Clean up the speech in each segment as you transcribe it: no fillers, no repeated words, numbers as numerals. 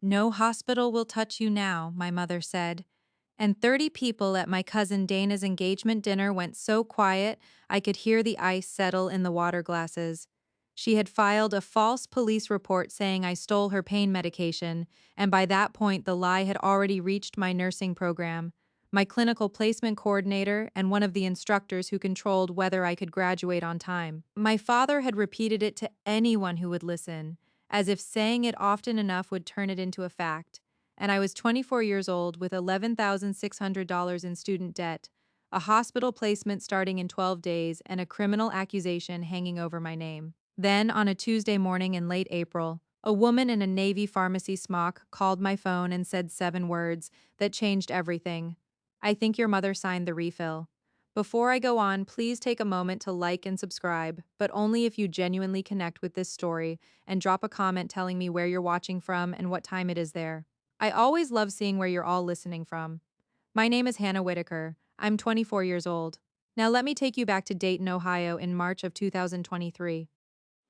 No hospital will touch you now, my mother said. And 30 people at my cousin Dana's engagement dinner went so quiet I could hear the ice settle in the water glasses. She had filed a false police report saying I stole her pain medication, and by that point the lie had already reached my nursing program, my clinical placement coordinator, and one of the instructors who controlled whether I could graduate on time. My father had repeated it to anyone who would listen, as if saying it often enough would turn it into a fact. And I was 24 years old with $11,600 in student debt, a hospital placement starting in 12 days, and a criminal accusation hanging over my name. Then, on a Tuesday morning in late April, a woman in a Navy pharmacy smock called my phone and said 7 words that changed everything. I think your mother signed the refill. Before I go on, please take a moment to like and subscribe, but only if you genuinely connect with this story, and drop a comment telling me where you're watching from and what time it is there. I always love seeing where you're all listening from. My name is Hannah Whitaker. I'm 24 years old. Now let me take you back to Dayton, Ohio in March of 2023.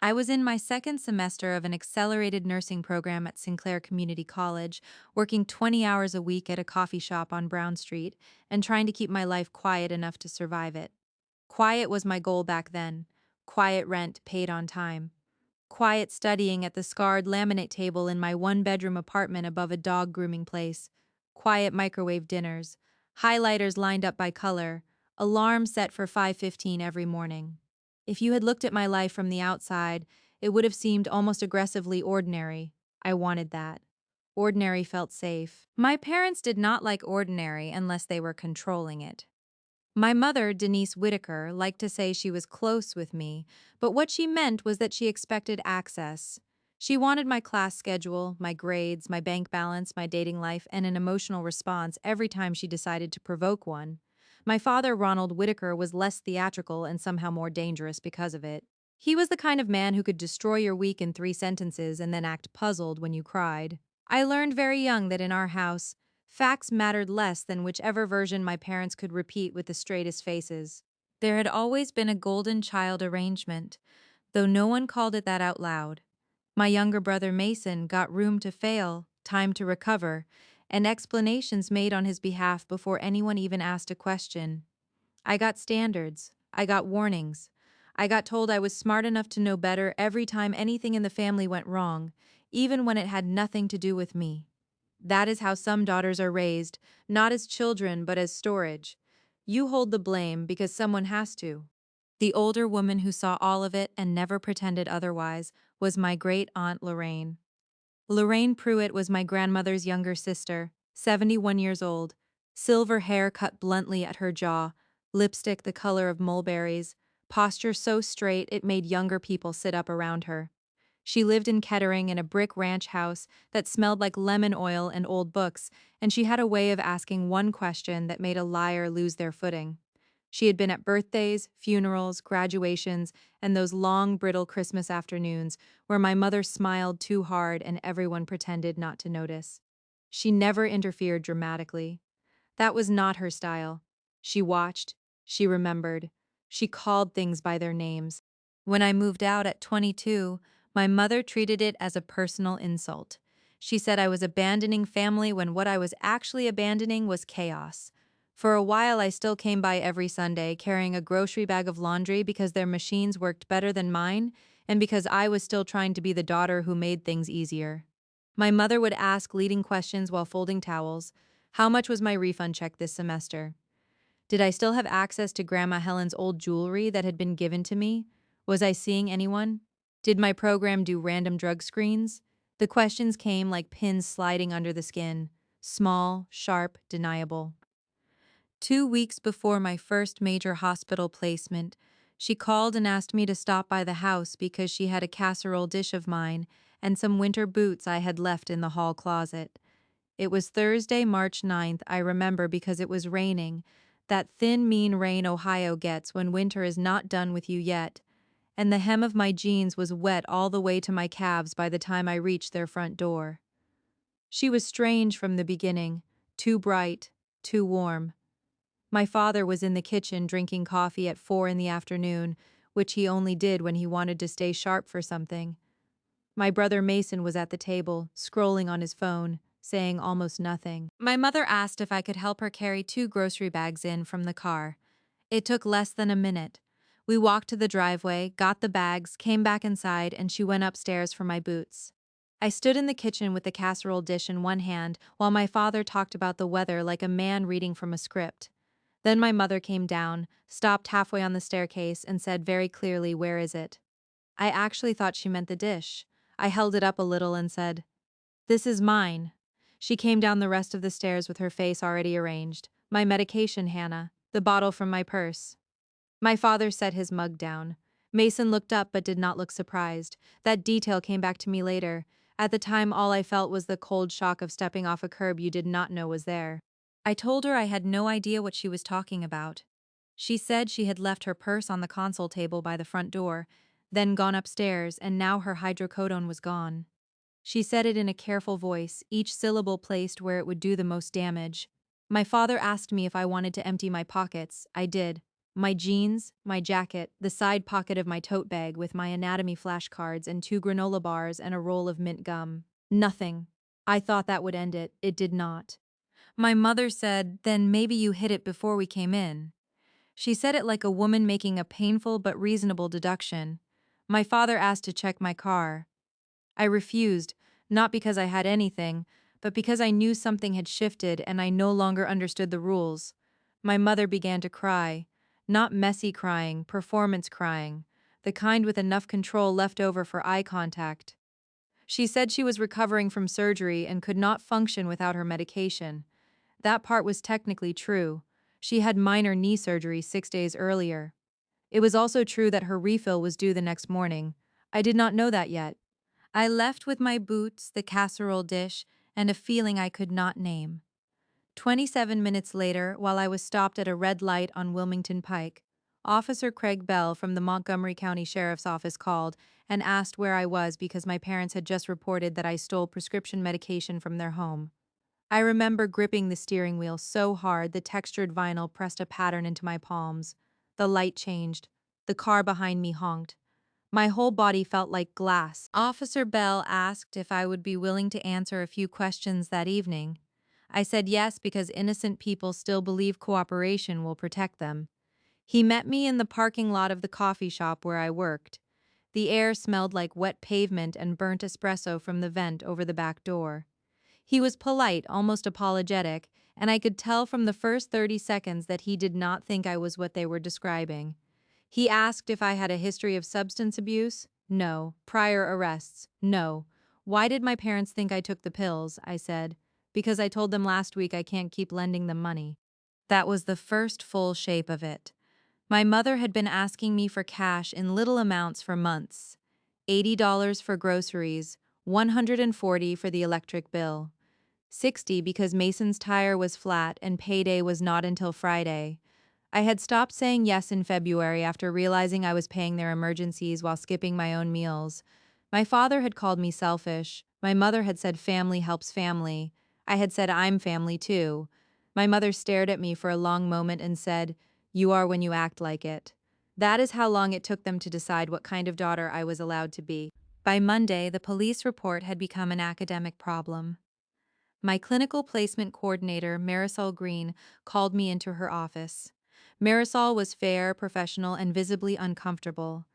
I was in my second semester of an accelerated nursing program at Sinclair Community College, working 20 hours a week at a coffee shop on Brown Street and trying to keep my life quiet enough to survive it. Quiet was my goal back then. Quiet rent paid on time. Quiet studying at the scarred laminate table in my one-bedroom apartment above a dog grooming place. Quiet microwave dinners. Highlighters lined up by color. Alarm set for 5:15 every morning. If you had looked at my life from the outside, it would have seemed almost aggressively ordinary. I wanted that. Ordinary felt safe. My parents did not like ordinary unless they were controlling it. My mother, Denise Whitaker, liked to say she was close with me, but what she meant was that she expected access. She wanted my class schedule, my grades, my bank balance, my dating life, and an emotional response every time she decided to provoke one. My father, Ronald Whitaker, was less theatrical and somehow more dangerous because of it. He was the kind of man who could destroy your week in 3 sentences and then act puzzled when you cried. I learned very young that in our house, facts mattered less than whichever version my parents could repeat with the straightest faces. There had always been a golden child arrangement, though no one called it that out loud. My younger brother Mason got room to fail, time to recover, and explanations made on his behalf before anyone even asked a question. I got standards. I got warnings. I got told I was smart enough to know better every time anything in the family went wrong, even when it had nothing to do with me. That is how some daughters are raised, not as children but as storage. You hold the blame because someone has to. The older woman who saw all of it and never pretended otherwise was my great aunt Lorraine. Lorraine Pruitt was my grandmother's younger sister, 71 years old, silver hair cut bluntly at her jaw, lipstick the color of mulberries, posture so straight it made younger people sit up around her. She lived in Kettering in a brick ranch house that smelled like lemon oil and old books, and she had a way of asking one question that made a liar lose their footing. She had been at birthdays, funerals, graduations, and those long, brittle Christmas afternoons where my mother smiled too hard and everyone pretended not to notice. She never interfered dramatically. That was not her style. She watched, she remembered, she called things by their names. When I moved out at 22, my mother treated it as a personal insult. She said I was abandoning family when what I was actually abandoning was chaos. For a while, I still came by every Sunday carrying a grocery bag of laundry because their machines worked better than mine and because I was still trying to be the daughter who made things easier. My mother would ask leading questions while folding towels. How much was my refund check this semester? Did I still have access to Grandma Helen's old jewelry that had been given to me? Was I seeing anyone? Did my program do random drug screens? The questions came like pins sliding under the skin. Small, sharp, deniable. 2 weeks before my first major hospital placement, she called and asked me to stop by the house because she had a casserole dish of mine and some winter boots I had left in the hall closet. It was Thursday, March 9th, I remember because it was raining, that thin, mean rain Ohio gets when winter is not done with you yet, and the hem of my jeans was wet all the way to my calves by the time I reached their front door. She was strange from the beginning, too bright, too warm. My father was in the kitchen drinking coffee at 4 in the afternoon, which he only did when he wanted to stay sharp for something. My brother Mason was at the table, scrolling on his phone, saying almost nothing. My mother asked if I could help her carry 2 grocery bags in from the car. It took less than a minute. We walked to the driveway, got the bags, came back inside, and she went upstairs for my boots. I stood in the kitchen with the casserole dish in one hand while my father talked about the weather like a man reading from a script. Then my mother came down, stopped halfway on the staircase, and said very clearly, "Where is it?" I actually thought she meant the dish. I held it up a little and said, "This is mine." She came down the rest of the stairs with her face already arranged. "My medication, Hannah. The bottle from my purse." My father set his mug down. Mason looked up but did not look surprised. That detail came back to me later. At the time, all I felt was the cold shock of stepping off a curb you did not know was there. I told her I had no idea what she was talking about. She said she had left her purse on the console table by the front door, then gone upstairs, and now her hydrocodone was gone. She said it in a careful voice, each syllable placed where it would do the most damage. My father asked me if I wanted to empty my pockets. I did. My jeans, my jacket, the side pocket of my tote bag with my anatomy flashcards and 2 granola bars and a roll of mint gum. Nothing. I thought that would end it. It did not. My mother said, "Then maybe you hid it before we came in." She said it like a woman making a painful but reasonable deduction. My father asked to check my car. I refused, not because I had anything, but because I knew something had shifted and I no longer understood the rules. My mother began to cry. Not messy crying, performance crying. The kind with enough control left over for eye contact. She said she was recovering from surgery and could not function without her medication. That part was technically true. She had minor knee surgery 6 days earlier. It was also true that her refill was due the next morning. I did not know that yet. I left with my boots, the casserole dish, and a feeling I could not name. 27 minutes later, while I was stopped at a red light on Wilmington Pike, Officer Craig Bell from the Montgomery County Sheriff's Office called and asked where I was because my parents had just reported that I stole prescription medication from their home. I remember gripping the steering wheel so hard the textured vinyl pressed a pattern into my palms. The light changed. The car behind me honked. My whole body felt like glass. Officer Bell asked if I would be willing to answer a few questions that evening. I said yes because innocent people still believe cooperation will protect them. He met me in the parking lot of the coffee shop where I worked. The air smelled like wet pavement and burnt espresso from the vent over the back door. He was polite, almost apologetic, and I could tell from the first 30 seconds that he did not think I was what they were describing. He asked if I had a history of substance abuse. No. Prior arrests. No. Why did my parents think I took the pills? I said. Because I told them last week I can't keep lending them money. That was the first full shape of it. My mother had been asking me for cash in little amounts for months. $80 for groceries, $140 for the electric bill, $60 because Mason's tire was flat and payday was not until Friday. I had stopped saying yes in February after realizing I was paying their emergencies while skipping my own meals. My father had called me selfish. My mother had said family helps family. I had said I'm family too. My mother stared at me for a long moment and said, "You are when you act like it." That is how long it took them to decide what kind of daughter I was allowed to be. By Monday, the police report had become an academic problem. My clinical placement coordinator, Marisol Green, called me into her office. Marisol was fair, professional, and visibly uncomfortable.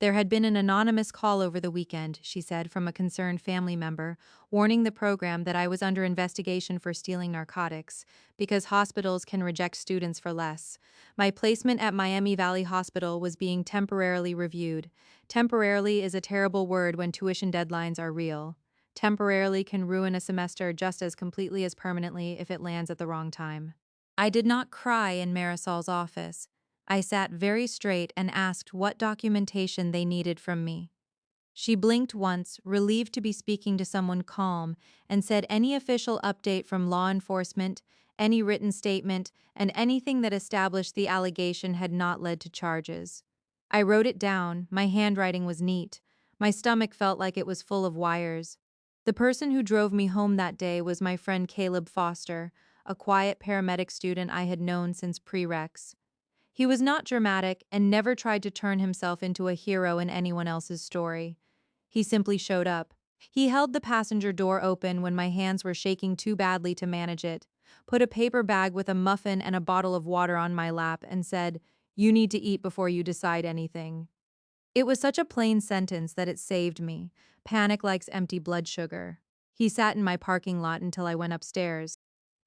There had been an anonymous call over the weekend, she said, from a concerned family member, warning the program that I was under investigation for stealing narcotics, because hospitals can reject students for less. My placement at Miami Valley Hospital was being temporarily reviewed. Temporarily is a terrible word when tuition deadlines are real. Temporarily can ruin a semester just as completely as permanently if it lands at the wrong time. I did not cry in Marisol's office. I sat very straight and asked what documentation they needed from me. She blinked once, relieved to be speaking to someone calm, and said any official update from law enforcement, any written statement, and anything that established the allegation had not led to charges. I wrote it down. My handwriting was neat. My stomach felt like it was full of wires. The person who drove me home that day was my friend Caleb Foster, a quiet paramedic student I had known since prereqs. He was not dramatic and never tried to turn himself into a hero in anyone else's story. He simply showed up. He held the passenger door open when my hands were shaking too badly to manage it, put a paper bag with a muffin and a bottle of water on my lap, and said, "You need to eat before you decide anything." It was such a plain sentence that it saved me. Panic likes empty blood sugar. He sat in my parking lot until I went upstairs.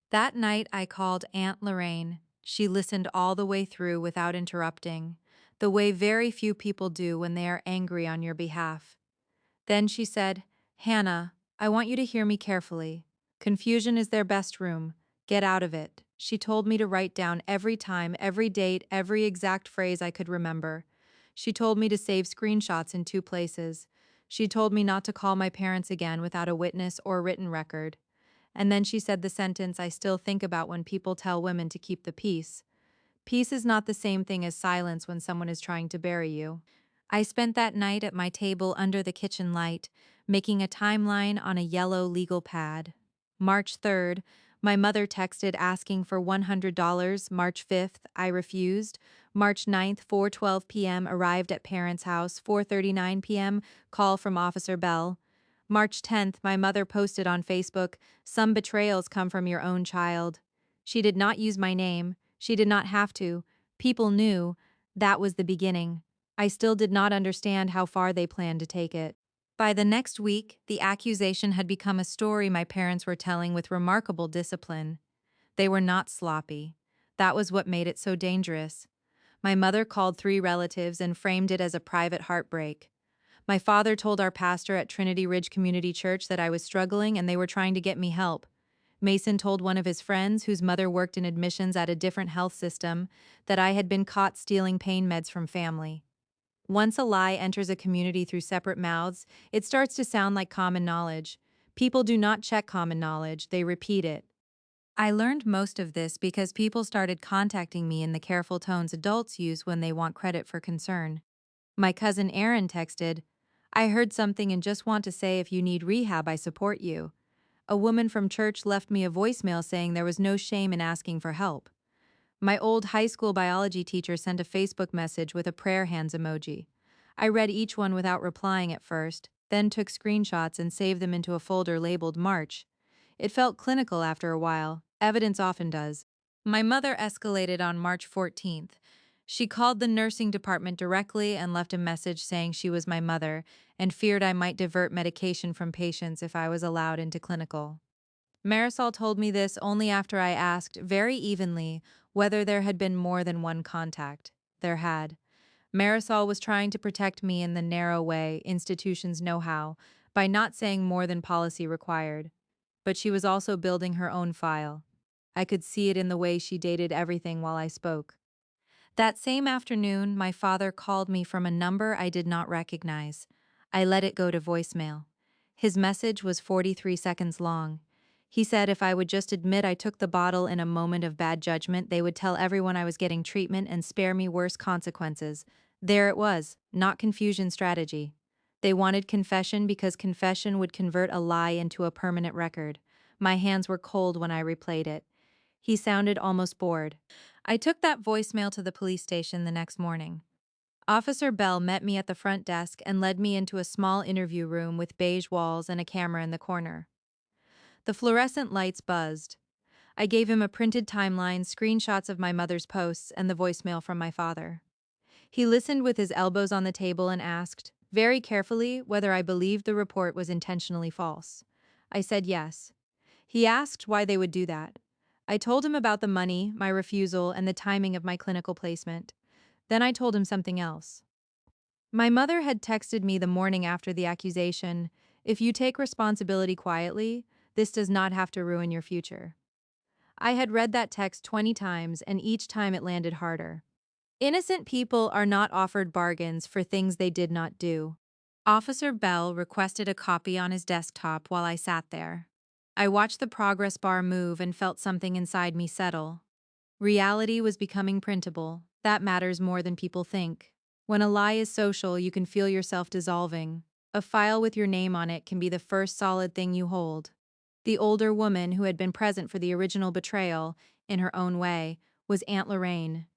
That night, I called Aunt Lorraine. She listened all the way through without interrupting, the way very few people do when they are angry on your behalf. Then she said, "Hannah, I want you to hear me carefully. Confusion is their best room. Get out of it." She told me to write down every time, every date, every exact phrase I could remember. She told me to save screenshots in 2 places. She told me not to call my parents again without a witness or written record. And then she said the sentence I still think about when people tell women to keep the peace. Peace is not the same thing as silence when someone is trying to bury you. I spent that night at my table under the kitchen light, making a timeline on a yellow legal pad. March 3rd, my mother texted asking for $100. March 5th, I refused. March 9th, 4:12 p.m. arrived at parents' house. 4:39 p.m. call from Officer Bell. March 10th, my mother posted on Facebook, "Some betrayals come from your own child." She did not use my name. She did not have to. People knew. That was the beginning. I still did not understand how far they planned to take it. By the next week, the accusation had become a story my parents were telling with remarkable discipline. They were not sloppy. That was what made it so dangerous. My mother called 3 relatives and framed it as a private heartbreak. My father told our pastor at Trinity Ridge Community Church that I was struggling and they were trying to get me help. Mason told one of his friends, whose mother worked in admissions at a different health system, that I had been caught stealing pain meds from family. Once a lie enters a community through separate mouths, it starts to sound like common knowledge. People do not check common knowledge, they repeat it. I learned most of this because people started contacting me in the careful tones adults use when they want credit for concern. My cousin Aaron texted, "I heard something and just want to say if you need rehab, I support you." A woman from church left me a voicemail saying there was no shame in asking for help. My old high school biology teacher sent a Facebook message with a prayer hands emoji. I read each one without replying at first, then took screenshots and saved them into a folder labeled March. It felt clinical after a while, evidence often does. My mother escalated on March 14th. She called the nursing department directly and left a message saying she was my mother and feared I might divert medication from patients if I was allowed into clinical. Marisol told me this only after I asked, very evenly, whether there had been more than one contact. There had. Marisol was trying to protect me in the narrow way institutions know how, by not saying more than policy required. But she was also building her own file. I could see it in the way she dated everything while I spoke. That same afternoon, my father called me from a number I did not recognize. I let it go to voicemail. His message was 43 seconds long. He said if I would just admit I took the bottle in a moment of bad judgment, they would tell everyone I was getting treatment and spare me worse consequences. There it was, not confusion strategy. They wanted confession because confession would convert a lie into a permanent record. My hands were cold when I replayed it. He sounded almost bored. I took that voicemail to the police station the next morning. Officer Bell met me at the front desk and led me into a small interview room with beige walls and a camera in the corner. The fluorescent lights buzzed. I gave him a printed timeline, screenshots of my mother's posts, and the voicemail from my father. He listened with his elbows on the table and asked, very carefully, whether I believed the report was intentionally false. I said yes. He asked why they would do that. I told him about the money, my refusal, and the timing of my clinical placement. Then I told him something else. My mother had texted me the morning after the accusation, "If you take responsibility quietly, this does not have to ruin your future." I had read that text 20 times, and each time it landed harder. Innocent people are not offered bargains for things they did not do. Officer Bell requested a copy on his desktop while I sat there. I watched the progress bar move and felt something inside me settle. Reality was becoming printable. That matters more than people think. When a lie is social, you can feel yourself dissolving. A file with your name on it can be the first solid thing you hold. The older woman who had been present for the original betrayal, in her own way, was Aunt Lorraine.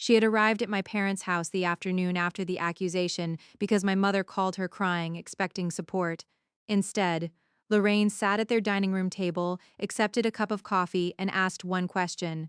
She had arrived at my parents' house the afternoon after the accusation because my mother called her crying, expecting support. Instead, Lorraine sat at their dining room table, accepted a cup of coffee, and asked one question.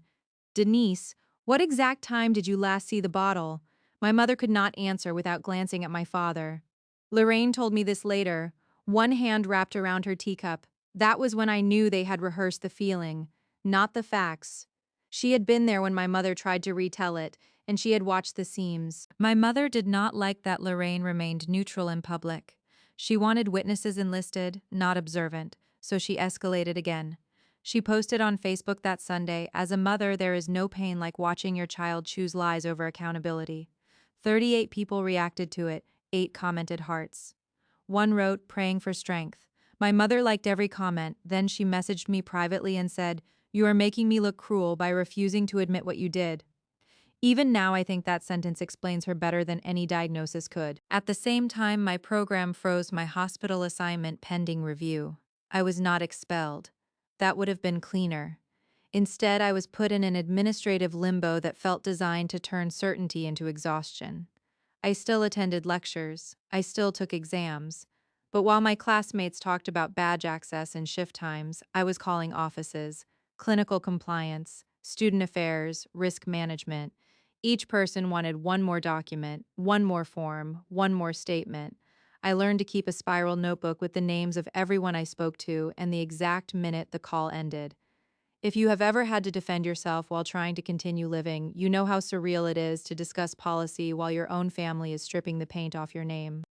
Denise, what exact time did you last see the bottle? My mother could not answer without glancing at my father. Lorraine told me this later, one hand wrapped around her teacup. That was when I knew they had rehearsed the feeling, not the facts. She had been there when my mother tried to retell it, and she had watched the seams. My mother did not like that Lorraine remained neutral in public. She wanted witnesses enlisted, not observant, so she escalated again. She posted on Facebook that Sunday, "As a mother, there is no pain like watching your child choose lies over accountability." 38 people reacted to it, 8 commented hearts. One wrote, "Praying for strength." My mother liked every comment, then she messaged me privately and said, "You are making me look cruel by refusing to admit what you did." Even now, I think that sentence explains her better than any diagnosis could. At the same time, my program froze my hospital assignment pending review. I was not expelled. That would have been cleaner. Instead, I was put in an administrative limbo that felt designed to turn certainty into exhaustion. I still attended lectures. I still took exams. But while my classmates talked about badge access and shift times, I was calling offices, clinical compliance, student affairs, risk management. Each person wanted one more document, one more form, one more statement. I learned to keep a spiral notebook with the names of everyone I spoke to and the exact minute the call ended. If you have ever had to defend yourself while trying to continue living, you know how surreal it is to discuss policy while your own family is stripping the paint off your name.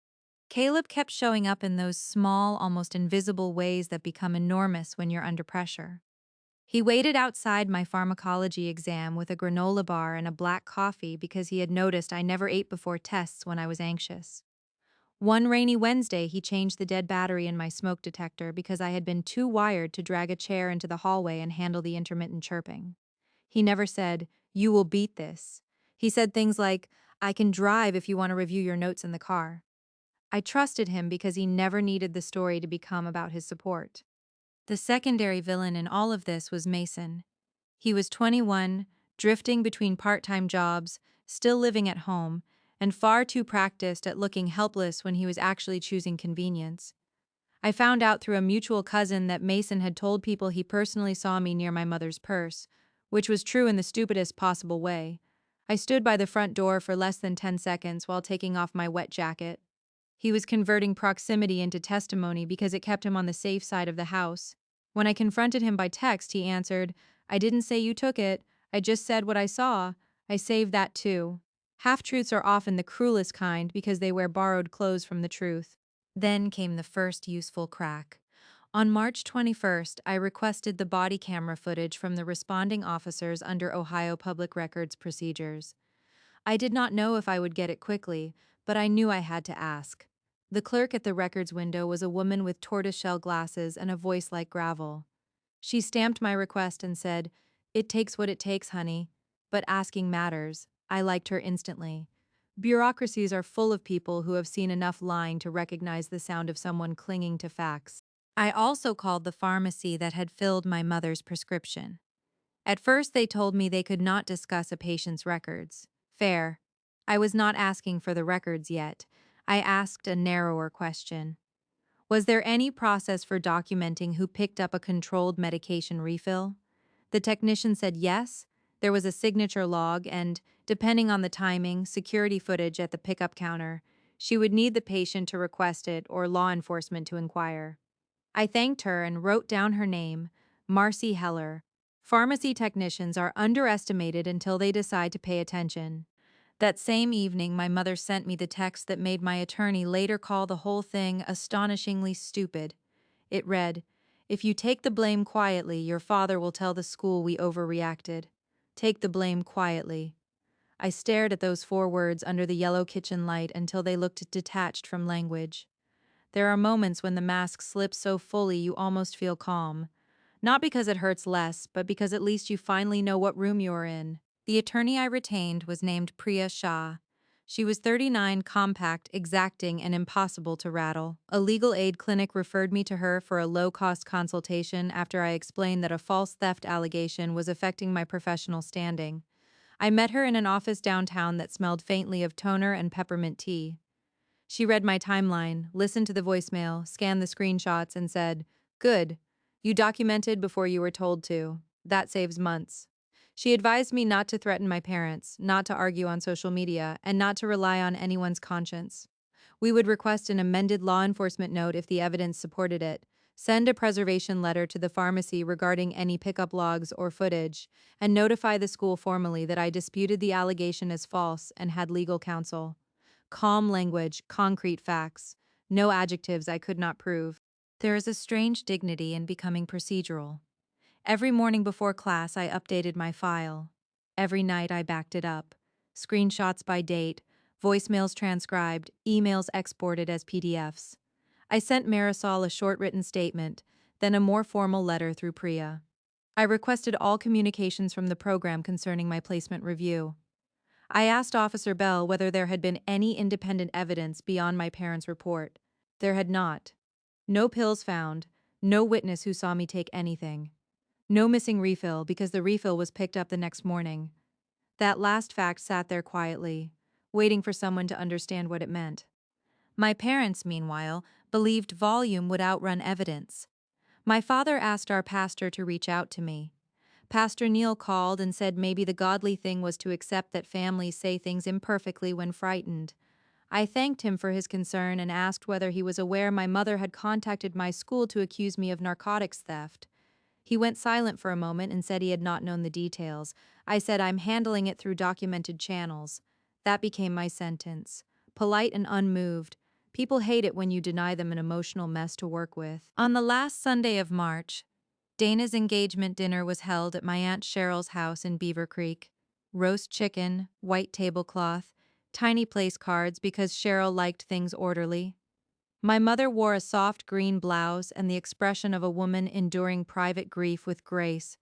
Caleb kept showing up in those small, almost invisible ways that become enormous when you're under pressure. He waited outside my pharmacology exam with a granola bar and a black coffee because he had noticed I never ate before tests when I was anxious. One rainy Wednesday, he changed the dead battery in my smoke detector because I had been too wired to drag a chair into the hallway and handle the intermittent chirping. He never said, "You will beat this." He said things like, "I can drive if you want to review your notes in the car." I trusted him because he never needed the story to become about his support. The secondary villain in all of this was Mason. He was 21, drifting between part-time jobs, still living at home, and far too practiced at looking helpless when he was actually choosing convenience. I found out through a mutual cousin that Mason had told people he personally saw me near my mother's purse, which was true in the stupidest possible way. I stood by the front door for less than 10 seconds while taking off my wet jacket. He was converting proximity into testimony because it kept him on the safe side of the house. When I confronted him by text, he answered, "I didn't say you took it. I just said what I saw. I saved that too." Half-truths are often the cruelest kind because they wear borrowed clothes from the truth. Then came the first useful crack. On March 21st, I requested the body camera footage from the responding officers under Ohio Public Records procedures. I did not know if I would get it quickly, but I knew I had to ask. The clerk at the records window was a woman with tortoiseshell glasses and a voice like gravel. She stamped my request and said, "It takes what it takes, honey. But asking matters." I liked her instantly. Bureaucracies are full of people who have seen enough lying to recognize the sound of someone clinging to facts. I also called the pharmacy that had filled my mother's prescription. At first, they told me they could not discuss a patient's records. Fair. I was not asking for the records yet. I asked a narrower question. Was there any process for documenting who picked up a controlled medication refill? The technician said yes. There was a signature log and, depending on the timing, security footage at the pickup counter. She would need the patient to request it or law enforcement to inquire. I thanked her and wrote down her name, Marcy Heller. Pharmacy technicians are underestimated until they decide to pay attention. That same evening, my mother sent me the text that made my attorney later call the whole thing astonishingly stupid. It read, "If you take the blame quietly, your father will tell the school we overreacted. Take the blame quietly." I stared at those 4 words under the yellow kitchen light until they looked detached from language. There are moments when the mask slips so fully you almost feel calm. Not because it hurts less, but because at least you finally know what room you're in. The attorney I retained was named Priya Shah. She was 39, compact, exacting, and impossible to rattle. A legal aid clinic referred me to her for a low-cost consultation after I explained that a false theft allegation was affecting my professional standing. I met her in an office downtown that smelled faintly of toner and peppermint tea. She read my timeline, listened to the voicemail, scanned the screenshots, and said, "Good. You documented before you were told to. That saves months." She advised me not to threaten my parents, not to argue on social media, and not to rely on anyone's conscience. We would request an amended law enforcement note if the evidence supported it, send a preservation letter to the pharmacy regarding any pickup logs or footage, and notify the school formally that I disputed the allegation as false and had legal counsel. Calm language, concrete facts. No adjectives I could not prove. There is a strange dignity in becoming procedural. Every morning before class, I updated my file. Every night, I backed it up. Screenshots by date, voicemails transcribed, emails exported as PDFs. I sent Marisol a short written statement, then a more formal letter through Priya. I requested all communications from the program concerning my placement review. I asked Officer Bell whether there had been any independent evidence beyond my parents' report. There had not. No pills found, no witness who saw me take anything. No missing refill because the refill was picked up the next morning. That last fact sat there quietly, waiting for someone to understand what it meant. My parents, meanwhile, believed volume would outrun evidence. My father asked our pastor to reach out to me. Pastor Neil called and said maybe the godly thing was to accept that families say things imperfectly when frightened. I thanked him for his concern and asked whether he was aware my mother had contacted my school to accuse me of narcotics theft. He went silent for a moment and said he had not known the details. I said I'm handling it through documented channels. That became my sentence. Polite and unmoved. People hate it when you deny them an emotional mess to work with. On the last Sunday of March, Dana's engagement dinner was held at my Aunt Cheryl's house in Beaver Creek. Roast chicken, white tablecloth, tiny place cards because Cheryl liked things orderly. My mother wore a soft green blouse and the expression of a woman enduring private grief with grace.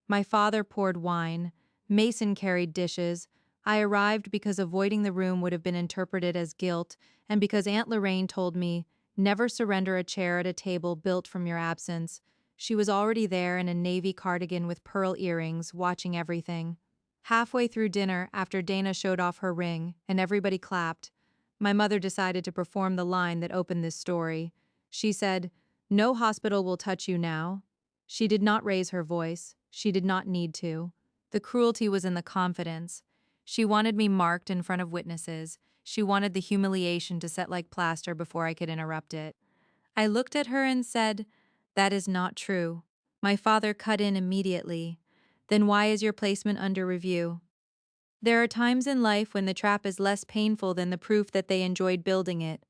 My father poured wine. Mason carried dishes. I arrived because avoiding the room would have been interpreted as guilt, and because Aunt Lorraine told me, "Never surrender a chair at a table built from your absence." She was already there in a navy cardigan with pearl earrings, watching everything. Halfway through dinner, after Dana showed off her ring, and everybody clapped, my mother decided to perform the line that opened this story. She said, "No hospital will touch you now." She did not raise her voice. She did not need to. The cruelty was in the confidence. She wanted me marked in front of witnesses. She wanted the humiliation to set like plaster before I could interrupt it. I looked at her and said, "That is not true." My father cut in immediately. "Then why is your placement under review?" There are times in life when the trap is less painful than the proof that they enjoyed building it.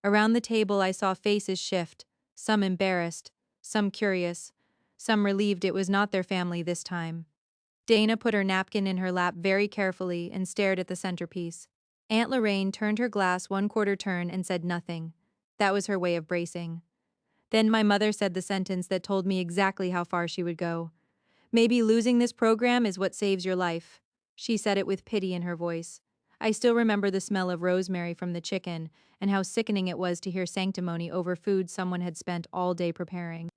Around the table, I saw faces shift, some embarrassed, some curious, some relieved it was not their family this time. Dana put her napkin in her lap very carefully and stared at the centerpiece. Aunt Lorraine turned her glass one quarter turn and said nothing. That was her way of bracing. Then my mother said the sentence that told me exactly how far she would go. "Maybe losing this program is what saves your life." She said it with pity in her voice. I still remember the smell of rosemary from the chicken and how sickening it was to hear sanctimony over food someone had spent all day preparing.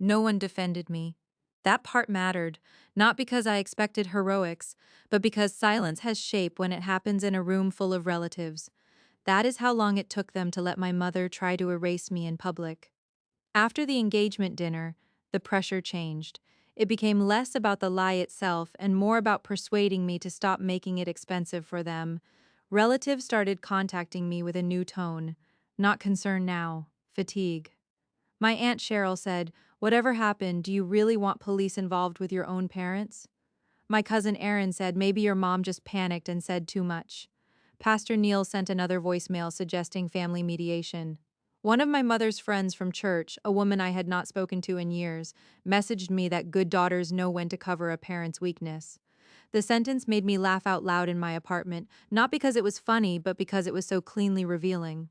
No one defended me. That part mattered, not because I expected heroics, but because silence has shape when it happens in a room full of relatives. That is how long it took them to let my mother try to erase me in public. After the engagement dinner, the pressure changed. It became less about the lie itself and more about persuading me to stop making it expensive for them. Relatives started contacting me with a new tone. Not concern now, fatigue. My Aunt Cheryl said, "Whatever happened, do you really want police involved with your own parents?" My cousin Aaron said, "Maybe your mom just panicked and said too much." Pastor Neil sent another voicemail suggesting family mediation. One of my mother's friends from church, a woman I had not spoken to in years, messaged me that good daughters know when to cover a parent's weakness. The sentence made me laugh out loud in my apartment, not because it was funny, but because it was so cleanly revealing.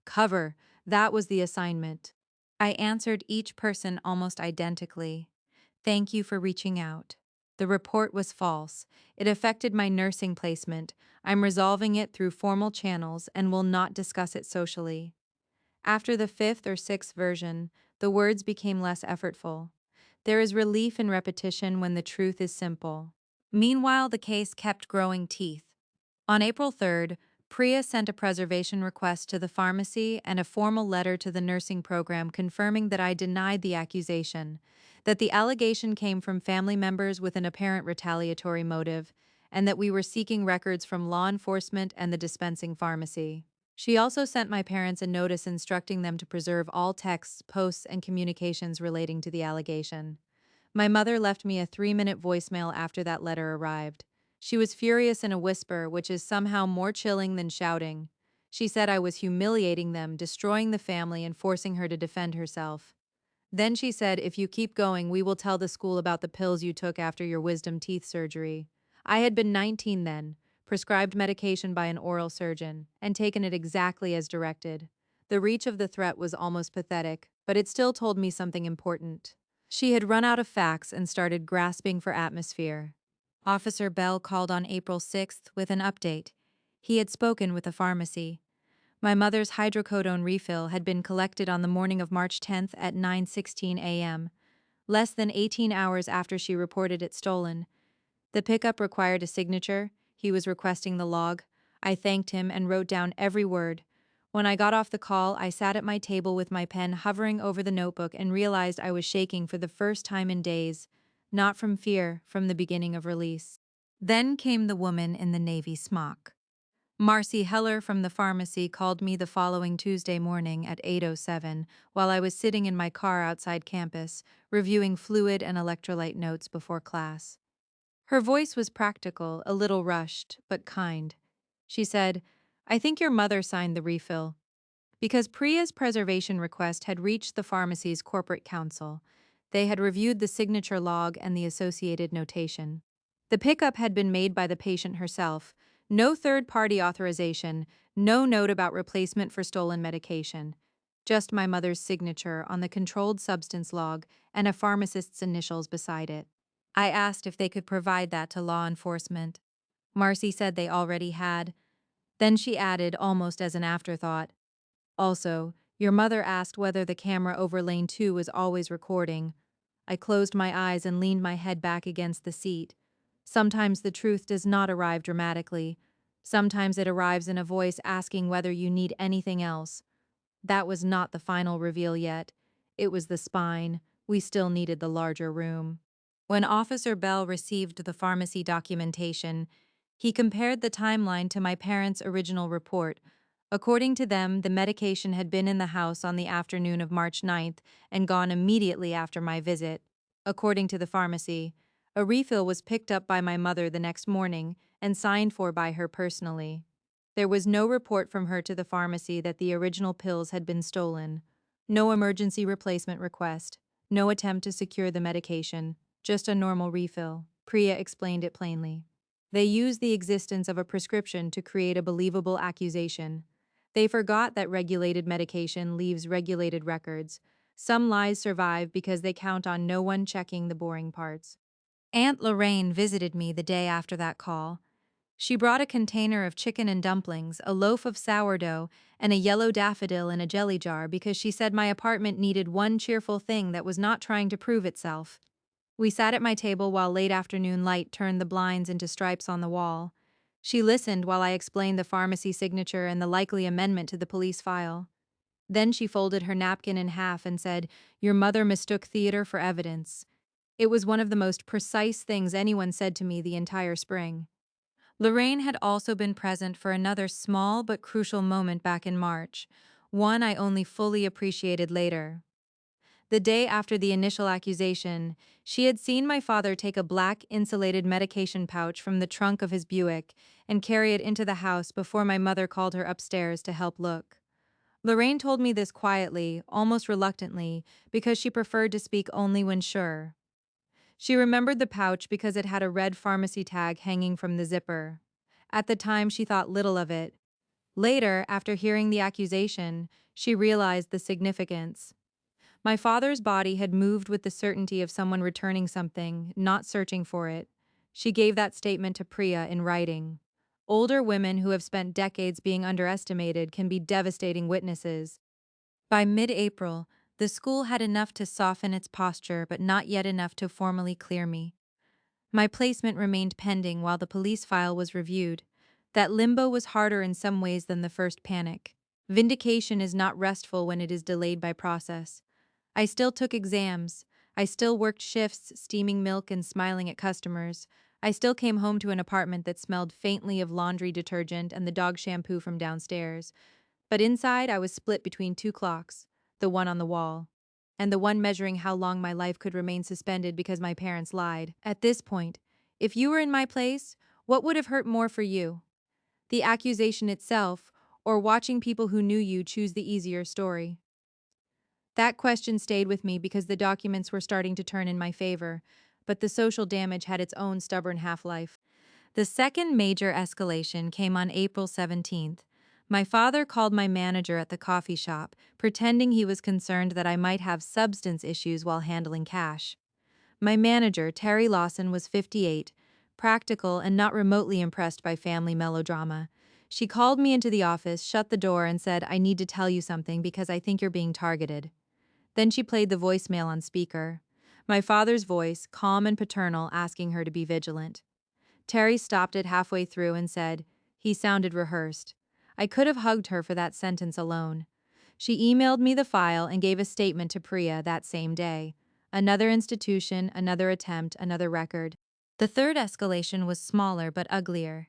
Cover, that was the assignment. I answered each person almost identically. "Thank you for reaching out." The report was false. It affected my nursing placement. I'm resolving it through formal channels and will not discuss it socially. After the fifth or sixth version, the words became less effortful. There is relief in repetition when the truth is simple. Meanwhile, the case kept growing teeth. On April 3rd, Priya sent a preservation request to the pharmacy and a formal letter to the nursing program confirming that I denied the accusation, that the allegation came from family members with an apparent retaliatory motive, and that we were seeking records from law enforcement and the dispensing pharmacy. She also sent my parents a notice instructing them to preserve all texts, posts, and communications relating to the allegation. My mother left me a 3-minute voicemail after that letter arrived. She was furious in a whisper, which is somehow more chilling than shouting. She said I was humiliating them, destroying the family, and forcing her to defend herself. Then she said, if you keep going, we will tell the school about the pills you took after your wisdom teeth surgery. I had been 19 then, prescribed medication by an oral surgeon, and taken it exactly as directed. The reach of the threat was almost pathetic, but it still told me something important. She had run out of facts and started grasping for atmosphere. Officer Bell called on April 6th with an update. He had spoken with the pharmacy. My mother's hydrocodone refill had been collected on the morning of March 10th at 9:16 a.m., less than 18 hours after she reported it stolen. The pickup required a signature. He was requesting the log. I thanked him and wrote down every word. When I got off the call, I sat at my table with my pen hovering over the notebook and realized I was shaking for the first time in days, not from fear, from the beginning of release. Then came the woman in the navy smock. Marcy Heller from the pharmacy called me the following Tuesday morning at 8:07 while I was sitting in my car outside campus, reviewing fluid and electrolyte notes before class. Her voice was practical, a little rushed, but kind. She said, I think your mother signed the refill. Because Priya's preservation request had reached the pharmacy's corporate counsel, they had reviewed the signature log and the associated notation. The pickup had been made by the patient herself, no third-party authorization, no note about replacement for stolen medication, just my mother's signature on the controlled substance log and a pharmacist's initials beside it. I asked if they could provide that to law enforcement. Marcy said they already had. Then she added, almost as an afterthought, also, your mother asked whether the camera over lane 2 was always recording. I closed my eyes and leaned my head back against the seat. Sometimes the truth does not arrive dramatically. Sometimes it arrives in a voice asking whether you need anything else. That was not the final reveal yet. It was the spine. We still needed the larger room. When Officer Bell received the pharmacy documentation, he compared the timeline to my parents' original report. According to them, the medication had been in the house on the afternoon of March 9th and gone immediately after my visit. According to the pharmacy, a refill was picked up by my mother the next morning and signed for by her personally. There was no report from her to the pharmacy that the original pills had been stolen. No emergency replacement request. No attempt to secure the medication. Just a normal refill. Priya explained it plainly. They used the existence of a prescription to create a believable accusation. They forgot that regulated medication leaves regulated records. Some lies survive because they count on no one checking the boring parts. Aunt Lorraine visited me the day after that call. She brought a container of chicken and dumplings, a loaf of sourdough, and a yellow daffodil in a jelly jar because she said my apartment needed one cheerful thing that was not trying to prove itself. We sat at my table while late afternoon light turned the blinds into stripes on the wall. She listened while I explained the pharmacy signature and the likely amendment to the police file. Then she folded her napkin in half and said, Your mother mistook theater for evidence. It was one of the most precise things anyone said to me the entire spring. Lorraine had also been present for another small but crucial moment back in March, one I only fully appreciated later. The day after the initial accusation, she had seen my father take a black insulated medication pouch from the trunk of his Buick and carry it into the house before my mother called her upstairs to help look. Lorraine told me this quietly, almost reluctantly, because she preferred to speak only when sure. She remembered the pouch because it had a red pharmacy tag hanging from the zipper. At the time, she thought little of it. Later, after hearing the accusation, she realized the significance. My father's body had moved with the certainty of someone returning something, not searching for it. She gave that statement to Priya in writing. Older women who have spent decades being underestimated can be devastating witnesses. By mid-April, the school had enough to soften its posture but not yet enough to formally clear me. My placement remained pending while the police file was reviewed. That limbo was harder in some ways than the first panic. Vindication is not restful when it is delayed by process. I still took exams. I still worked shifts, steaming milk and smiling at customers. I still came home to an apartment that smelled faintly of laundry detergent and the dog shampoo from downstairs. But inside, I was split between two clocks, the one on the wall, and the one measuring how long my life could remain suspended because my parents lied. At this point, if you were in my place, what would have hurt more for you? The accusation itself, or watching people who knew you choose the easier story? That question stayed with me because the documents were starting to turn in my favor, but the social damage had its own stubborn half-life. The second major escalation came on April 17th. My father called my manager at the coffee shop, pretending he was concerned that I might have substance issues while handling cash. My manager, Terry Lawson, was 58, practical and not remotely impressed by family melodrama. She called me into the office, shut the door, and said, "I need to tell you something because I think you're being targeted." Then she played the voicemail on speaker. My father's voice, calm and paternal, asking her to be vigilant. Terry stopped it halfway through and said, he sounded rehearsed. I could have hugged her for that sentence alone. She emailed me the file and gave a statement to Priya that same day. Another institution, another attempt, another record. The third escalation was smaller but uglier.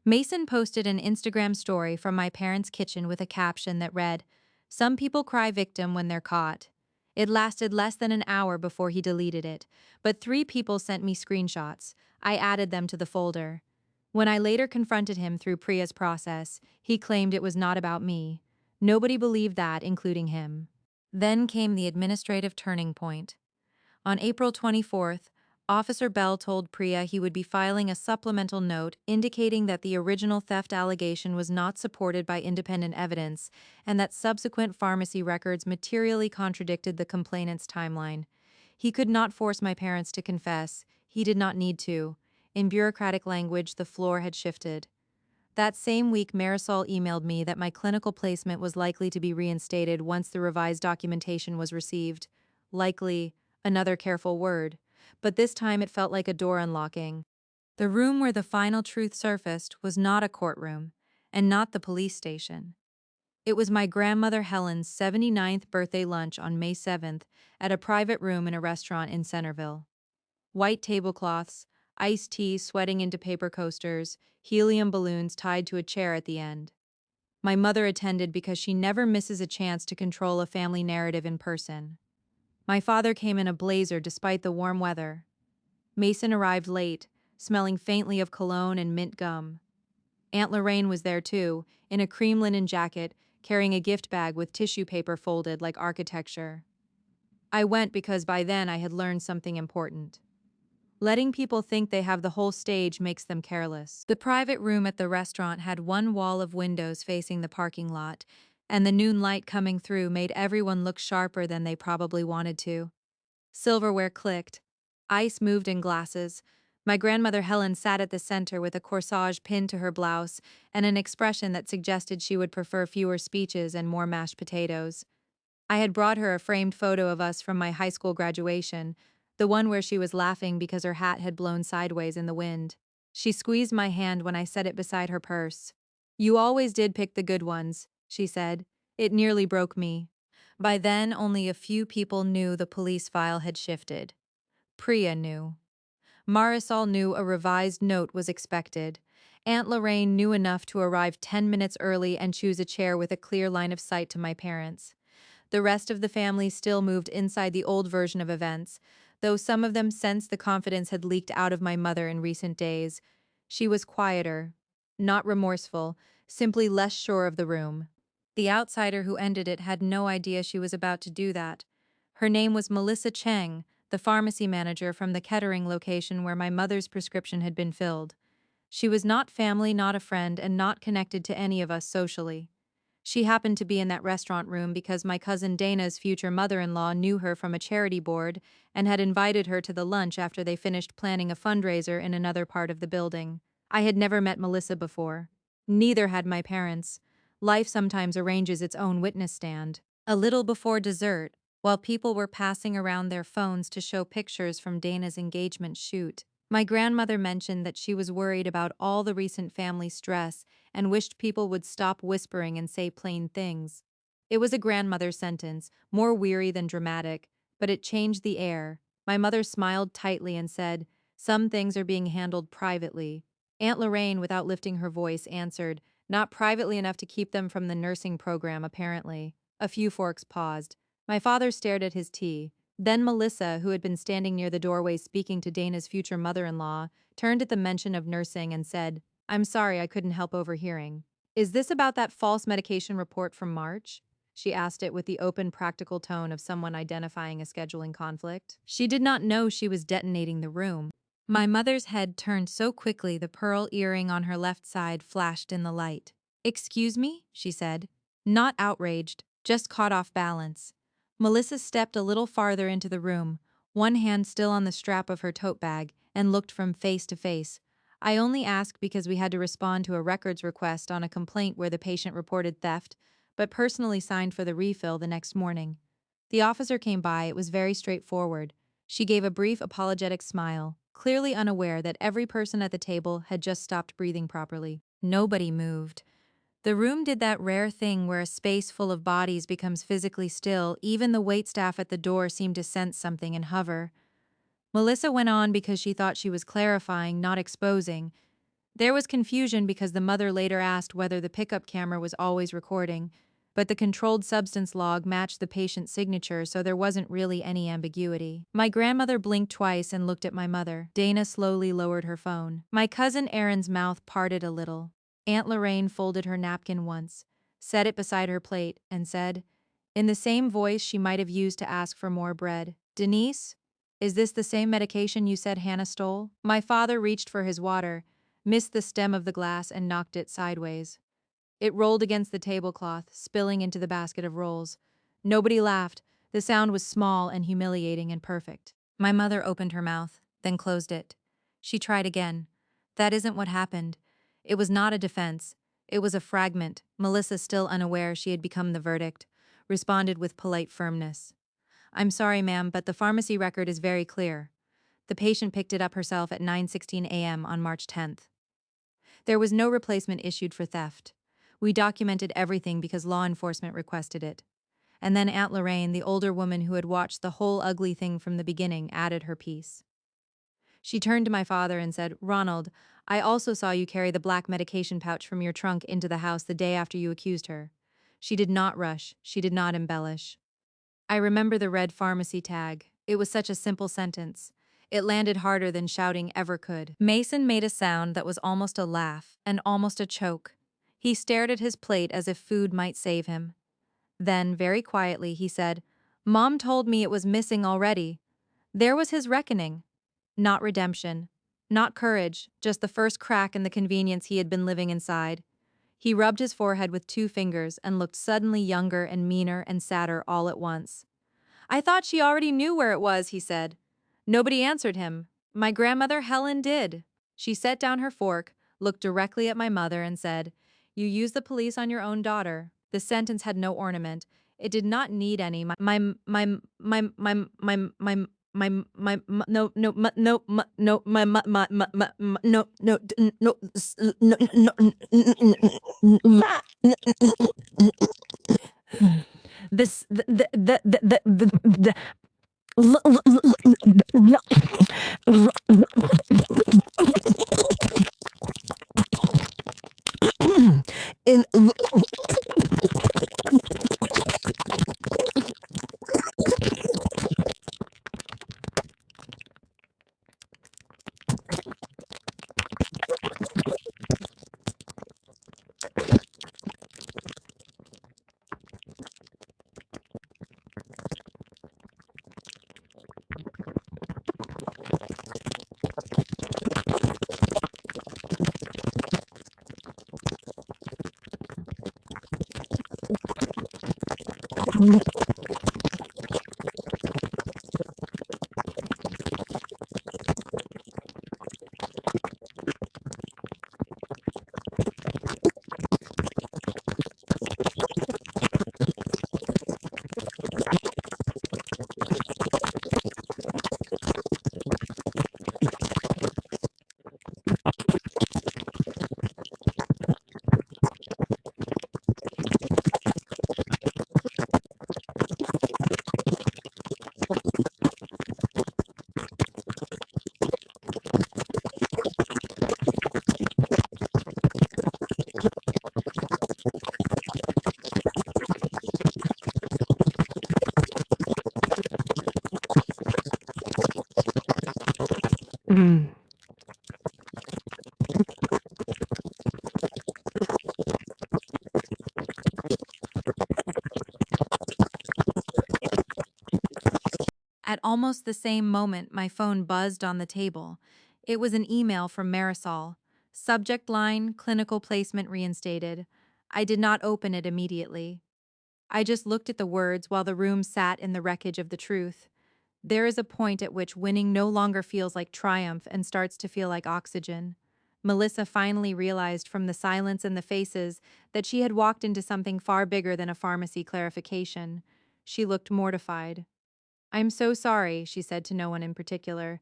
Mason posted an Instagram story from my parents' kitchen with a caption that read, "Some people cry victim when they're caught." It lasted less than an hour before he deleted it, but 3 people sent me screenshots. I added them to the folder. When I later confronted him through Priya's process, he claimed it was not about me. Nobody believed that, including him. Then came the administrative turning point. On April 24th, Officer Bell told Priya he would be filing a supplemental note indicating that the original theft allegation was not supported by independent evidence and that subsequent pharmacy records materially contradicted the complainant's timeline. He could not force my parents to confess. He did not need to. In bureaucratic language, the floor had shifted. That same week, Marisol emailed me that my clinical placement was likely to be reinstated once the revised documentation was received. Likely, another careful word, but this time it felt like a door unlocking. The room where the final truth surfaced was not a courtroom, and not the police station. It was my grandmother Helen's 79th birthday lunch on May 7th at a private room in a restaurant in Centerville. White tablecloths, iced tea sweating into paper coasters, helium balloons tied to a chair at the end. My mother attended because she never misses a chance to control a family narrative in person. My father came in a blazer despite the warm weather. Mason arrived late, smelling faintly of cologne and mint gum. Aunt Lorraine was there too, in a cream linen jacket, carrying a gift bag with tissue paper folded like architecture. I went because by then I had learned something important. Letting people think they have the whole stage makes them careless. The private room at the restaurant had one wall of windows facing the parking lot, and the noon light coming through made everyone look sharper than they probably wanted to. Silverware clicked. Ice moved in glasses. My grandmother Helen sat at the center with a corsage pinned to her blouse and an expression that suggested she would prefer fewer speeches and more mashed potatoes. I had brought her a framed photo of us from my high school graduation, the one where she was laughing because her hat had blown sideways in the wind. She squeezed my hand when I set it beside her purse. "You always did pick the good ones," she said. It nearly broke me. By then, only a few people knew the police file had shifted. Priya knew. Marisol knew a revised note was expected. Aunt Lorraine knew enough to arrive 10 minutes early and choose a chair with a clear line of sight to my parents. The rest of the family still moved inside the old version of events, though some of them sensed the confidence had leaked out of my mother in recent days. She was quieter, not remorseful, simply less sure of the room. The outsider who ended it had no idea she was about to do that. Her name was Melissa Cheng, the pharmacy manager from the Kettering location where my mother's prescription had been filled. She was not family, not a friend, and not connected to any of us socially. She happened to be in that restaurant room because my cousin Dana's future mother-in-law knew her from a charity board and had invited her to the lunch after they finished planning a fundraiser in another part of the building. I had never met Melissa before. Neither had my parents. Life sometimes arranges its own witness stand. A little before dessert, while people were passing around their phones to show pictures from Dana's engagement shoot, My grandmother mentioned that she was worried about all the recent family stress and wished people would stop whispering and say plain things. It was a grandmother's sentence, more weary than dramatic, but it changed the air. My mother smiled tightly and said, "Some things are being handled privately." Aunt Lorraine, without lifting her voice, answered, "Not privately enough to keep them from the nursing program, apparently." A few forks paused. My father stared at his tea. Then Melissa, who had been standing near the doorway speaking to Dana's future mother-in-law, turned at the mention of nursing and said, "I'm sorry I couldn't help overhearing. Is this about that false medication report from March?" She asked it with the open, practical tone of someone identifying a scheduling conflict. She did not know she was detonating the room. My mother's head turned so quickly the pearl earring on her left side flashed in the light. "Excuse me?" she said. Not outraged, just caught off balance. Melissa stepped a little farther into the room, one hand still on the strap of her tote bag, and looked from face to face. "I only ask because we had to respond to a records request on a complaint where the patient reported theft, but personally signed for the refill the next morning." The officer came by. It was very straightforward. She gave a brief apologetic smile, clearly unaware that every person at the table had just stopped breathing properly. Nobody moved. The room did that rare thing where a space full of bodies becomes physically still. Even the waitstaff at the door seemed to sense something and hover. Melissa went on because she thought she was clarifying, not exposing. There was confusion because the mother later asked whether the pickup camera was always recording, but the controlled substance log matched the patient's signature, so there wasn't really any ambiguity. My grandmother blinked twice and looked at my mother. Dana slowly lowered her phone. My cousin Erin's mouth parted a little. Aunt Lorraine folded her napkin once, set it beside her plate, and said, in the same voice she might have used to ask for more bread, "Denise, is this the same medication you said Hannah stole?" My father reached for his water, missed the stem of the glass and knocked it sideways. It rolled against the tablecloth, spilling into the basket of rolls. Nobody laughed. The sound was small and humiliating and perfect. My mother opened her mouth, then closed it. She tried again. "That isn't what happened." It was not a defense. It was a fragment. Melissa, still unaware she had become the verdict, responded with polite firmness. "I'm sorry, ma'am, but the pharmacy record is very clear. The patient picked it up herself at 9:16 a.m. on March 10th. There was no replacement issued for theft. We documented everything because law enforcement requested it." And then Aunt Lorraine, the older woman who had watched the whole ugly thing from the beginning, added her piece. She turned to my father and said, "Ronald, I also saw you carry the black medication pouch from your trunk into the house the day after you accused her." She did not rush. She did not embellish. I remember the red pharmacy tag. It was such a simple sentence. It landed harder than shouting ever could. Mason made a sound that was almost a laugh and almost a choke. He stared at his plate as if food might save him. Then, very quietly, he said, "Mom told me it was missing already." There was his reckoning. Not redemption. Not courage, just the first crack in the convenience he had been living inside. He rubbed his forehead with two fingers and looked suddenly younger and meaner and sadder all at once. "I thought she already knew where it was," he said. Nobody answered him. My grandmother Helen did. She set down her fork, looked directly at my mother, and said, "You use the police on your own daughter." The sentence had no ornament. It did not need any. No, no, no, no, no, no, this, the, in Mm. At almost the same moment, my phone buzzed on the table. It was an email from Marisol. Subject line, clinical placement reinstated. I did not open it immediately. I just looked at the words while the room sat in the wreckage of the truth. There is a point at which winning no longer feels like triumph and starts to feel like oxygen. Melissa finally realized from the silence and the faces that she had walked into something far bigger than a pharmacy clarification. She looked mortified. "I'm so sorry," she said to no one in particular.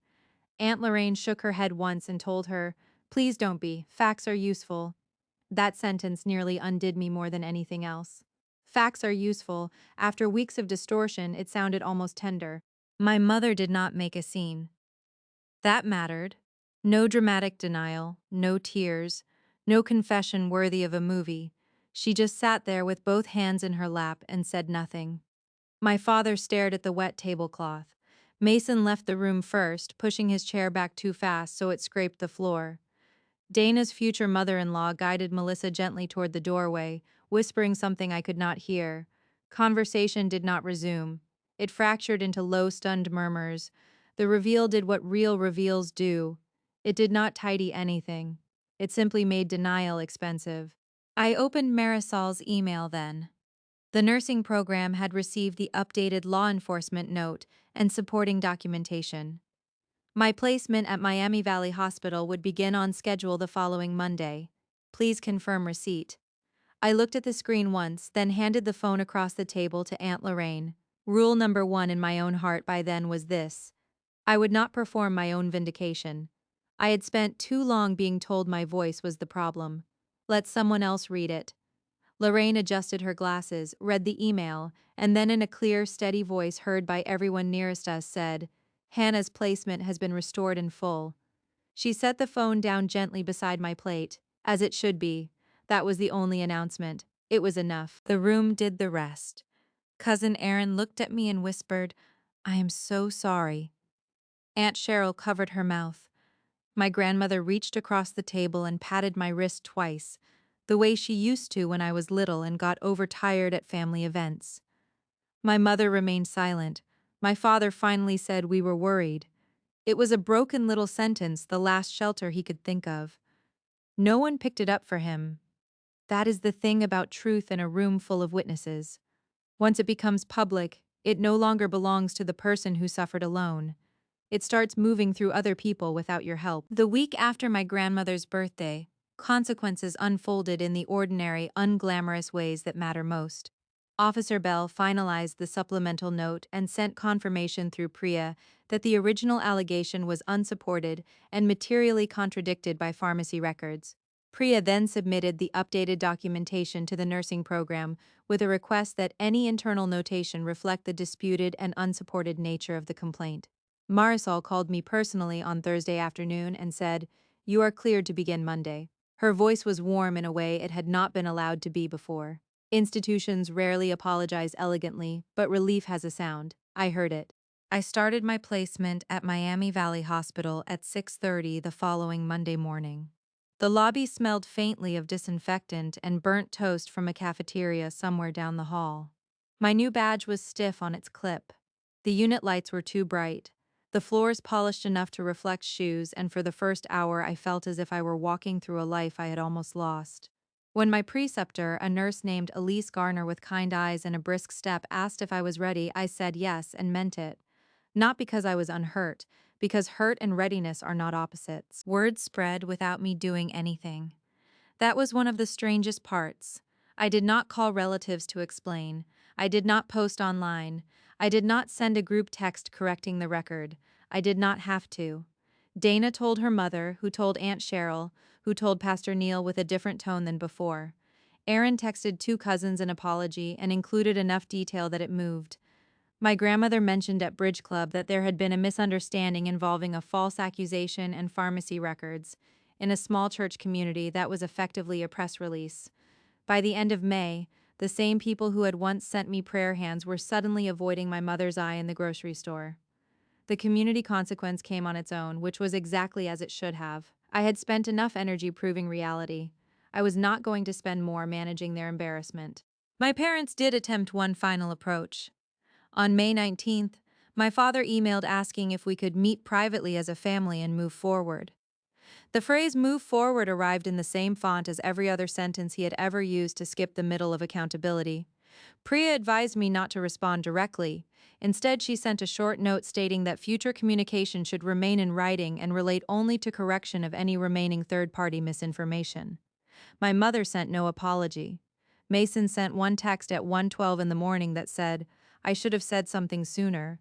Aunt Lorraine shook her head once and told her, "Please don't be. Facts are useful." That sentence nearly undid me more than anything else. Facts are useful. After weeks of distortion, it sounded almost tender. My mother did not make a scene. That mattered. No dramatic denial, no tears, no confession worthy of a movie. She just sat there with both hands in her lap and said nothing. My father stared at the wet tablecloth. Mason left the room first, pushing his chair back too fast so it scraped the floor. Dana's future mother-in-law guided Melissa gently toward the doorway, whispering something I could not hear. Conversation did not resume. It fractured into low, stunned murmurs. The reveal did what real reveals do. It did not tidy anything. It simply made denial expensive. I opened Marisol's email then. The nursing program had received the updated law enforcement note and supporting documentation. My placement at Miami Valley Hospital would begin on schedule the following Monday. Please confirm receipt. I looked at the screen once, then handed the phone across the table to Aunt Lorraine. Rule number one in my own heart by then was this: I would not perform my own vindication. I had spent too long being told my voice was the problem. Let someone else read it. Lorraine adjusted her glasses, read the email, and then in a clear, steady voice heard by everyone nearest us said, "Hannah's placement has been restored in full." She set the phone down gently beside my plate, as it should be. That was the only announcement. It was enough. The room did the rest. Cousin Erin looked at me and whispered, "I am so sorry." Aunt Cheryl covered her mouth. My grandmother reached across the table and patted my wrist twice, the way she used to when I was little and got overtired at family events. My mother remained silent. My father finally said we were worried. It was a broken little sentence, the last shelter he could think of. No one picked it up for him. That is the thing about truth in a room full of witnesses. Once it becomes public, it no longer belongs to the person who suffered alone. It starts moving through other people without your help. The week after my grandmother's birthday, consequences unfolded in the ordinary, unglamorous ways that matter most. Officer Bell finalized the supplemental note and sent confirmation through Priya that the original allegation was unsupported and materially contradicted by pharmacy records. Priya then submitted the updated documentation to the nursing program with a request that any internal notation reflect the disputed and unsupported nature of the complaint. Marisol called me personally on Thursday afternoon and said, "You are cleared to begin Monday." Her voice was warm in a way it had not been allowed to be before. Institutions rarely apologize elegantly, but relief has a sound. I heard it. I started my placement at Miami Valley Hospital at 6:30 the following Monday morning. The lobby smelled faintly of disinfectant and burnt toast from a cafeteria somewhere down the hall. My new badge was stiff on its clip. The unit lights were too bright. The floors polished enough to reflect shoes, and for the first hour I felt as if I were walking through a life I had almost lost. When my preceptor, a nurse named Elise Garner with kind eyes and a brisk step, asked if I was ready, I said yes and meant it. Not because I was unhurt, because hurt and readiness are not opposites. Word spread without me doing anything. That was one of the strangest parts. I did not call relatives to explain. I did not post online. I did not send a group text correcting the record. I did not have to. Dana told her mother, who told Aunt Cheryl, who told Pastor Neil with a different tone than before. Aaron texted two cousins an apology and included enough detail that it moved. My grandmother mentioned at Bridge Club that there had been a misunderstanding involving a false accusation and pharmacy records. In a small church community, that was effectively a press release. By the end of May, the same people who had once sent me prayer hands were suddenly avoiding my mother's eye in the grocery store. The community consequence came on its own, which was exactly as it should have. I had spent enough energy proving reality. I was not going to spend more managing their embarrassment. My parents did attempt one final approach. On May 19th, my father emailed asking if we could meet privately as a family and move forward. The phrase move forward arrived in the same font as every other sentence he had ever used to skip the middle of accountability. Priya advised me not to respond directly. Instead, she sent a short note stating that future communication should remain in writing and relate only to correction of any remaining third-party misinformation. My mother sent no apology. Mason sent one text at 1:12 in the morning that said, "I should have said something sooner."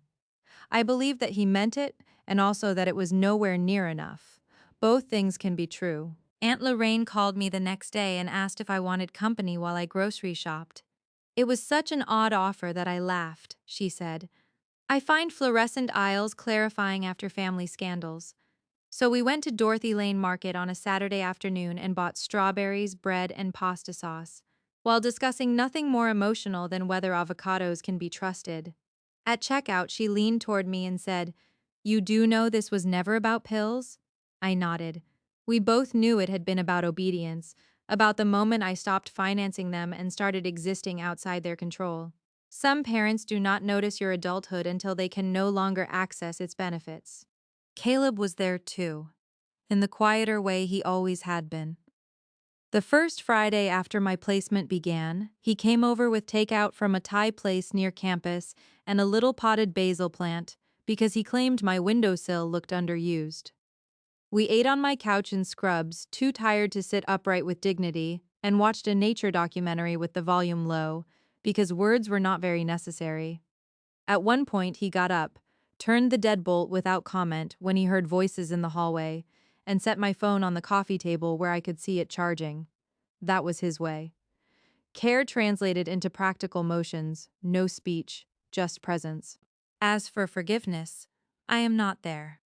I believe that he meant it and also that it was nowhere near enough. Both things can be true. Aunt Lorraine called me the next day and asked if I wanted company while I grocery shopped. It was such an odd offer that I laughed, she said. I find fluorescent aisles clarifying after family scandals. So we went to Dorothy Lane Market on a Saturday afternoon and bought strawberries, bread, and pasta sauce, while discussing nothing more emotional than whether avocados can be trusted. At checkout, she leaned toward me and said, "You do know this was never about pills?" I nodded. We both knew it had been about obedience, about the moment I stopped financing them and started existing outside their control. Some parents do not notice your adulthood until they can no longer access its benefits. Caleb was there too, in the quieter way he always had been. The first Friday after my placement began, he came over with takeout from a Thai place near campus and a little potted basil plant because he claimed my windowsill looked underused. We ate on my couch in scrubs, too tired to sit upright with dignity, and watched a nature documentary with the volume low because words were not very necessary. At one point, he got up, turned the deadbolt without comment when he heard voices in the hallway, and set my phone on the coffee table where I could see it charging. That was his way. Care translated into practical motions, no speech, just presence. As for forgiveness, I am not there.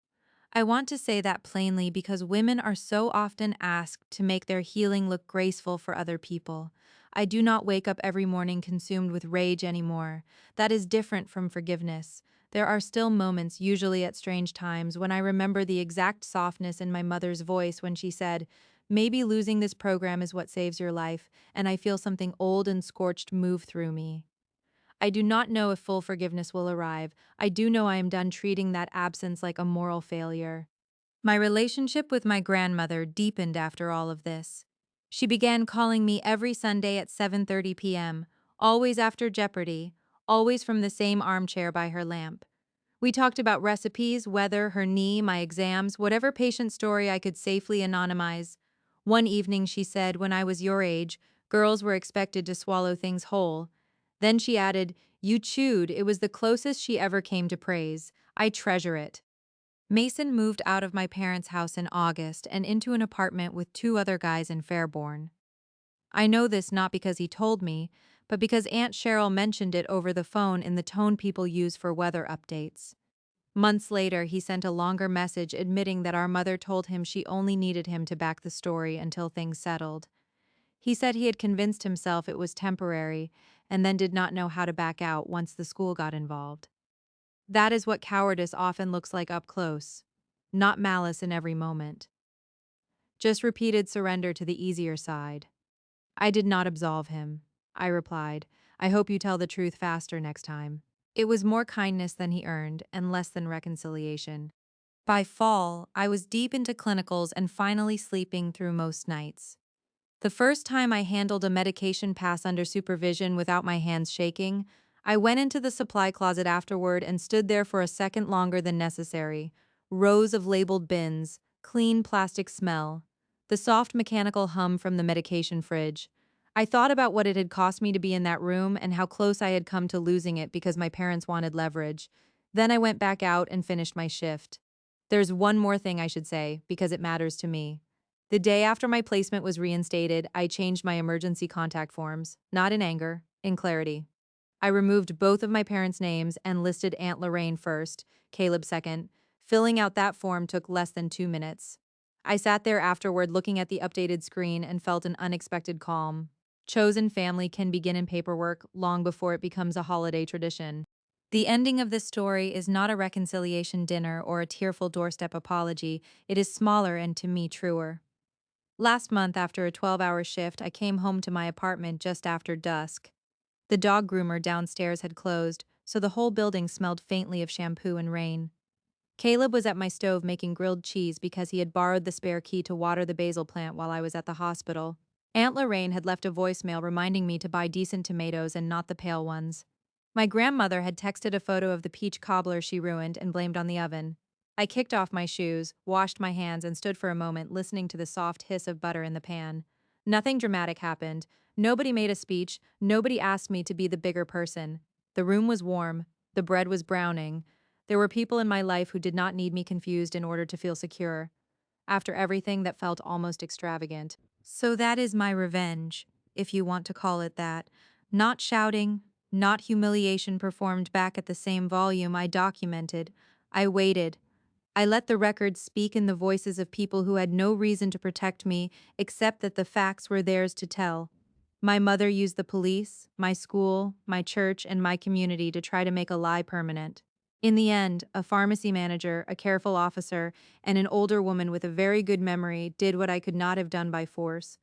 I want to say that plainly because women are so often asked to make their healing look graceful for other people. I do not wake up every morning consumed with rage anymore. That is different from forgiveness. There are still moments, usually at strange times, when I remember the exact softness in my mother's voice when she said, "Maybe losing this program is what saves your life," and I feel something old and scorched move through me. I do not know if full forgiveness will arrive. I do know I am done treating that absence like a moral failure. My relationship with my grandmother deepened after all of this. She began calling me every Sunday at 7:30 p.m., always after Jeopardy, always from the same armchair by her lamp. We talked about recipes, weather, her knee, my exams, whatever patient story I could safely anonymize. One evening she said, when I was your age, girls were expected to swallow things whole. Then she added, "You chewed." It was the closest she ever came to praise. I treasure it. Mason moved out of my parents' house in August and into an apartment with two other guys in Fairborn. I know this not because he told me, but because Aunt Cheryl mentioned it over the phone in the tone people use for weather updates. Months later, he sent a longer message admitting that our mother told him she only needed him to back the story until things settled. He said he had convinced himself it was temporary and then did not know how to back out once the school got involved. That is what cowardice often looks like up close. Not malice in every moment. Just repeated surrender to the easier side. I did not absolve him. I replied, "I hope you tell the truth faster next time." It was more kindness than he earned and less than reconciliation. By fall, I was deep into clinicals and finally sleeping through most nights. The first time I handled a medication pass under supervision without my hands shaking, I went into the supply closet afterward and stood there for a second longer than necessary. Rows of labeled bins, clean plastic smell, the soft mechanical hum from the medication fridge. I thought about what it had cost me to be in that room and how close I had come to losing it because my parents wanted leverage. Then I went back out and finished my shift. There's one more thing I should say, because it matters to me. The day after my placement was reinstated, I changed my emergency contact forms, not in anger, in clarity. I removed both of my parents' names and listed Aunt Lorraine first, Caleb second. Filling out that form took less than 2 minutes. I sat there afterward looking at the updated screen and felt an unexpected calm. Chosen family can begin in paperwork long before it becomes a holiday tradition. The ending of this story is not a reconciliation dinner or a tearful doorstep apology, it is smaller and to me truer. Last month, after a 12-hour shift, I came home to my apartment just after dusk. The dog groomer downstairs had closed, so the whole building smelled faintly of shampoo and rain. Caleb was at my stove making grilled cheese because he had borrowed the spare key to water the basil plant while I was at the hospital. Aunt Lorraine had left a voicemail reminding me to buy decent tomatoes and not the pale ones. My grandmother had texted a photo of the peach cobbler she ruined and blamed on the oven. I kicked off my shoes, washed my hands, and stood for a moment listening to the soft hiss of butter in the pan. Nothing dramatic happened. Nobody made a speech. Nobody asked me to be the bigger person. The room was warm. The bread was browning. There were people in my life who did not need me confused in order to feel secure. After everything that felt almost extravagant. So that is my revenge, if you want to call it that. Not shouting, not humiliation performed back at the same volume I documented. I waited. I let the records speak in the voices of people who had no reason to protect me except that the facts were theirs to tell. My mother used the police, my school, my church, and my community to try to make a lie permanent. In the end, a pharmacy manager, a careful officer, and an older woman with a very good memory did what I could not have done by force.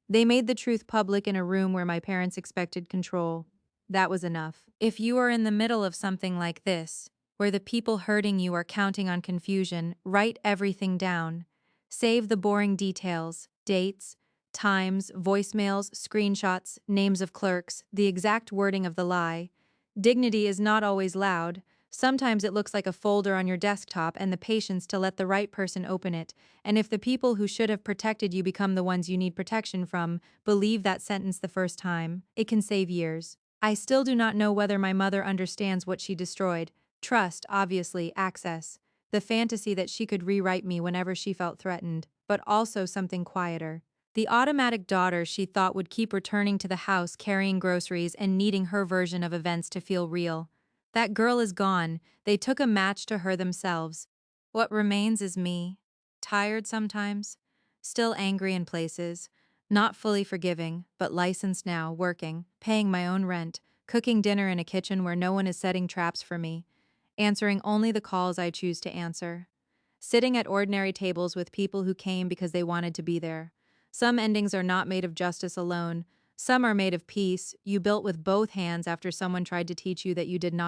They made the truth public in a room where my parents expected control. That was enough. If you are in the middle of something like this, where the people hurting you are counting on confusion, write everything down. Save the boring details, dates, times, voicemails, screenshots, names of clerks, the exact wording of the lie. Dignity is not always loud. Sometimes it looks like a folder on your desktop and the patience to let the right person open it. And if the people who should have protected you become the ones you need protection from, believe that sentence the first time. It can save years. I still do not know whether my mother understands what she destroyed. Trust, obviously, access. The fantasy that she could rewrite me whenever she felt threatened, but also something quieter. The automatic daughter she thought would keep returning to the house carrying groceries and needing her version of events to feel real. That girl is gone. They took a match to her themselves. What remains is me. Tired sometimes, still angry in places, not fully forgiving, but licensed now, working, paying my own rent, cooking dinner in a kitchen where no one is setting traps for me, answering only the calls I choose to answer. Sitting at ordinary tables with people who came because they wanted to be there. Some endings are not made of justice alone. Some are made of peace, you built with both hands after someone tried to teach you that you did not